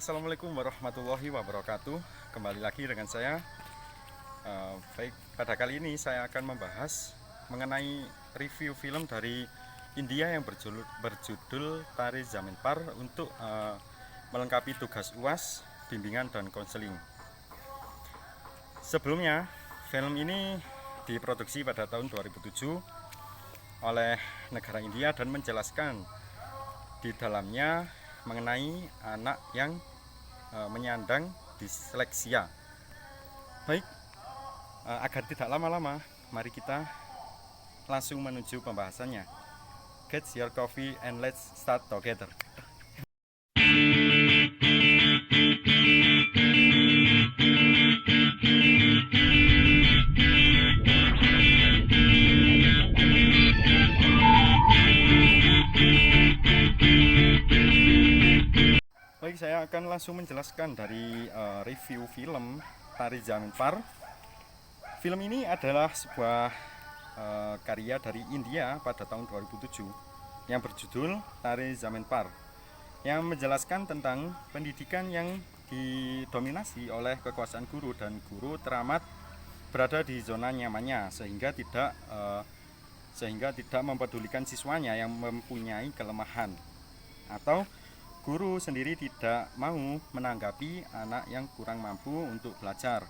Assalamualaikum warahmatullahi wabarakatuh. Kembali lagi dengan saya. Baik, pada kali ini saya akan membahas mengenai review film dari India yang berjudul Tare Zameen Par untuk melengkapi tugas UAS, bimbingan dan konseling. Sebelumnya, film ini diproduksi pada tahun 2007 oleh negara India dan menjelaskan di dalamnya mengenai anak yang menyandang disleksia. Baik, agar tidak lama-lama, mari kita langsung menuju pembahasannya. Get your coffee and let's start together. Baik, saya akan langsung menjelaskan dari review film Tare Zameen Par. Film ini adalah sebuah karya dari India pada tahun 2007 yang berjudul Tare Zameen Par, yang menjelaskan tentang pendidikan yang didominasi oleh kekuasaan guru, dan guru teramat berada di zona nyamannya sehingga tidak mempedulikan siswanya yang mempunyai kelemahan, atau guru sendiri tidak mau menanggapi anak yang kurang mampu untuk belajar,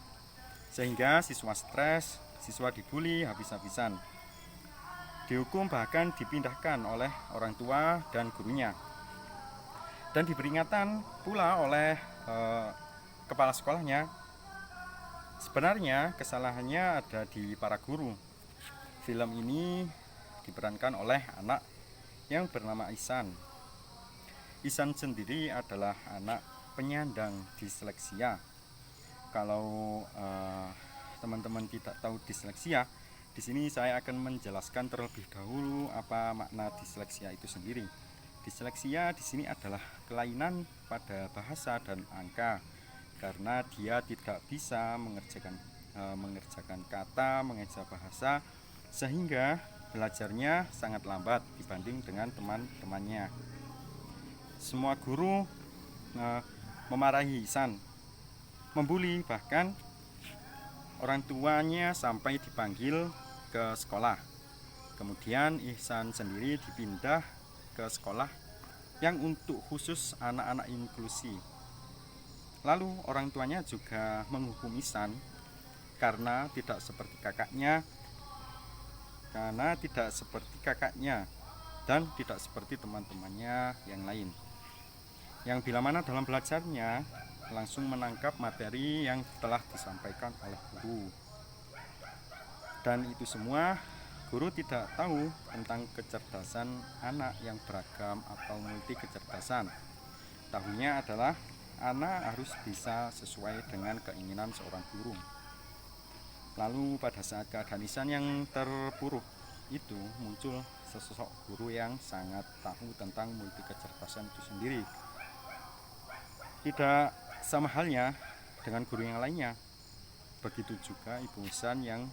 sehingga siswa stres, siswa dibully habis-habisan, dihukum, bahkan dipindahkan oleh orang tua dan gurunya, dan diperingatkan pula oleh kepala sekolahnya. Sebenarnya kesalahannya ada di para guru. Film ini diperankan oleh anak yang bernama Ihsan. Ihsan sendiri adalah anak penyandang disleksia. Kalau teman-teman tidak tahu disleksia, di sini saya akan menjelaskan terlebih dahulu apa makna disleksia itu sendiri. Disleksia di sini adalah kelainan pada bahasa dan angka, karena dia tidak bisa mengerjakan kata, mengeja bahasa, sehingga belajarnya sangat lambat dibanding dengan teman-temannya. Semua guru memarahi Ihsan, membuli, bahkan orang tuanya sampai dipanggil ke sekolah. Kemudian Ihsan sendiri dipindah ke sekolah yang untuk khusus anak-anak inklusi. Lalu orang tuanya juga menghukum Ihsan karena tidak seperti kakaknya dan tidak seperti teman-temannya yang lain, yang bila mana dalam belajarnya langsung menangkap materi yang telah disampaikan oleh guru. Dan itu semua guru tidak tahu tentang kecerdasan anak yang beragam atau multi kecerdasan. Tahunya adalah anak harus bisa sesuai dengan keinginan seorang guru. Lalu pada saat keadaan Ihsan yang terpuruk itu, muncul sesosok guru yang sangat tahu tentang multi kecerdasan itu sendiri. Tidak sama halnya dengan guru yang lainnya. Begitu juga Ibu Ihsan yang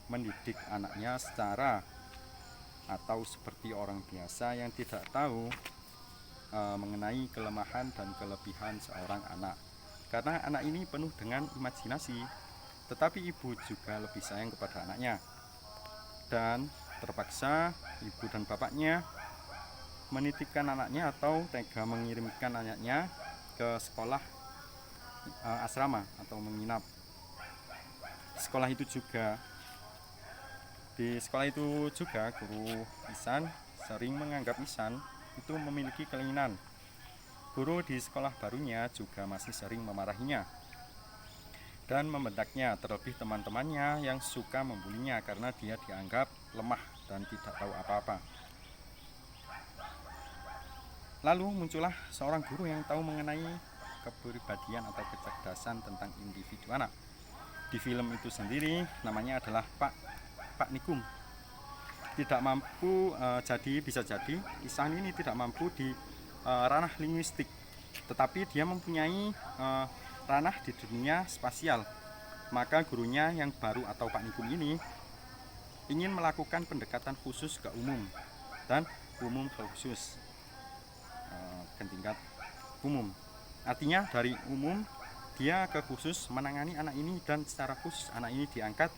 mendidik anaknya secara atau seperti orang biasa yang tidak tahu mengenai kelemahan dan kelebihan seorang anak. Karena anak ini penuh dengan imajinasi, tetapi ibu juga lebih sayang kepada anaknya. Dan terpaksa ibu dan bapaknya menitipkan anaknya atau tega mengirimkan anaknya ke sekolah asrama atau menginap. Di sekolah itu juga guru Ihsan sering menganggap Ihsan itu memiliki kelainan. Guru di sekolah barunya juga masih sering memarahinya dan membentaknya, terlebih teman-temannya yang suka membulinya karena dia dianggap lemah dan tidak tahu apa-apa. Lalu muncullah seorang guru yang tahu mengenai kepribadian atau kecerdasan tentang individu anak. Di film itu sendiri namanya adalah Pak Nikum. Tidak mampu, bisa jadi Ihsan ini tidak mampu di ranah linguistik, tetapi dia mempunyai ranah di dunia spasial. Maka gurunya yang baru atau Pak Nikum ini ingin melakukan pendekatan khusus ke umum dan umum ke khusus, ke tingkat umum. Artinya dari umum dia ke khusus menangani anak ini, dan secara khusus anak ini diangkat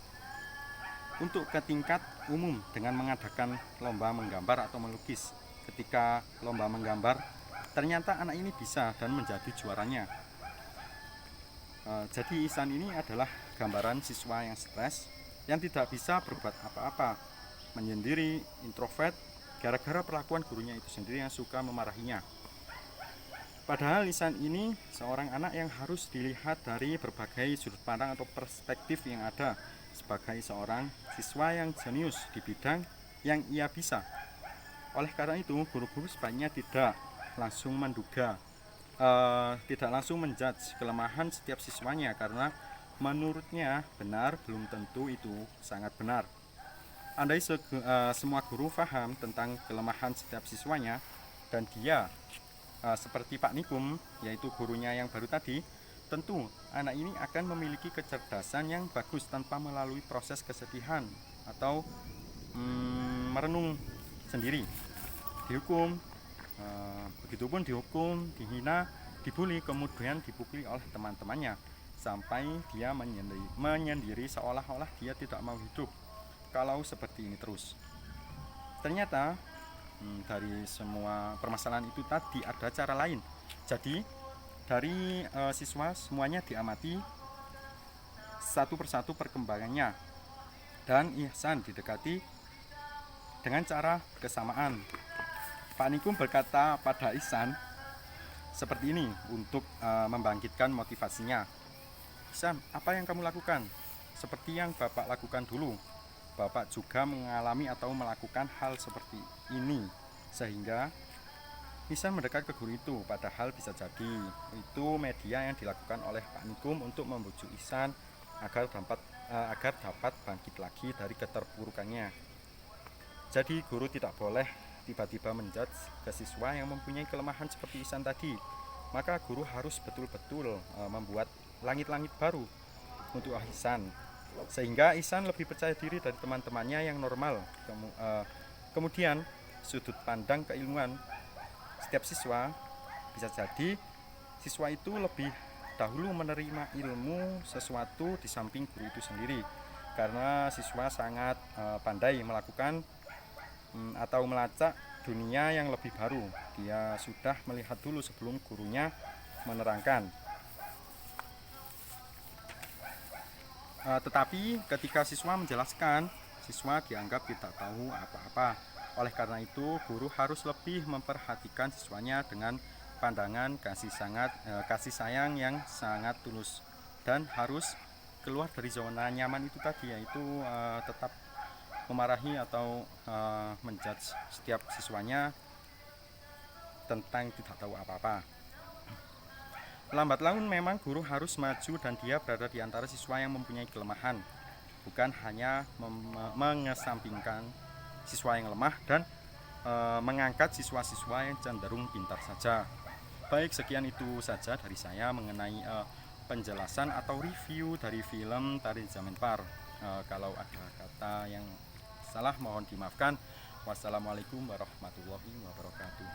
untuk ke tingkat umum dengan mengadakan lomba menggambar atau melukis. Ketika lomba menggambar, ternyata anak ini bisa dan menjadi juaranya. Jadi Ihsan ini adalah gambaran siswa yang stres, yang tidak bisa berbuat apa-apa, menyendiri, introvert, gara-gara perlakuan gurunya itu sendiri yang suka memarahinya. Padahal Ihsan ini seorang anak yang harus dilihat dari berbagai sudut pandang atau perspektif yang ada, sebagai seorang siswa yang jenius di bidang yang ia bisa. Oleh karena itu, guru-guru sebaiknya tidak langsung menduga, tidak langsung menjudge kelemahan setiap siswanya, karena menurutnya benar belum tentu itu sangat benar. Andai semua guru paham tentang kelemahan setiap siswanya, dan dia seperti Pak Nikum, yaitu gurunya yang baru tadi, tentu anak ini akan memiliki kecerdasan yang bagus tanpa melalui proses kesedihan atau merenung sendiri. Dihukum, begitupun dihukum, dihina, dibully, kemudian dipukuli oleh teman-temannya, sampai dia menyendiri seolah-olah dia tidak mau hidup kalau seperti ini terus. Ternyata dari semua permasalahan itu tadi ada cara lain. Jadi dari siswa semuanya diamati satu persatu perkembangannya, dan Ihsan didekati dengan cara kesamaan. Pak Nikum berkata pada Ihsan seperti ini untuk membangkitkan motivasinya. Ihsan, apa yang kamu lakukan? Seperti yang Bapak lakukan dulu. Bapak juga mengalami atau melakukan hal seperti ini, sehingga Ihsan mendekat ke guru itu. Padahal bisa jadi itu media yang dilakukan oleh Pak Nikum untuk membujuk Ihsan agar dapat bangkit lagi dari keterpurukannya. Jadi guru tidak boleh tiba-tiba menjudge ke siswa yang mempunyai kelemahan seperti Ihsan tadi. Maka guru harus betul-betul membuat langit-langit baru untuk Ihsan, sehingga Ihsan lebih percaya diri dari teman-temannya yang normal. Kemudian sudut pandang keilmuan setiap siswa, bisa jadi siswa itu lebih dahulu menerima ilmu sesuatu di samping guru itu sendiri, karena siswa sangat pandai melakukan atau melacak dunia yang lebih baru. Dia sudah melihat dulu sebelum gurunya menerangkan. Tetapi ketika siswa menjelaskan, siswa dianggap tidak tahu apa-apa. Oleh karena itu, guru harus lebih memperhatikan siswanya dengan pandangan kasih sayang yang sangat tulus, dan harus keluar dari zona nyaman itu tadi, yaitu tetap memarahi atau menjudge setiap siswanya tentang tidak tahu apa-apa. Lambat laun memang guru harus maju, dan dia berada di antara siswa yang mempunyai kelemahan, bukan hanya mengesampingkan siswa yang lemah dan mengangkat siswa-siswa yang cenderung pintar saja. Baik, sekian itu saja dari saya mengenai penjelasan atau review dari film Tari Zaman Par. Kalau ada kata yang salah mohon dimaafkan. Wassalamualaikum warahmatullahi wabarakatuh.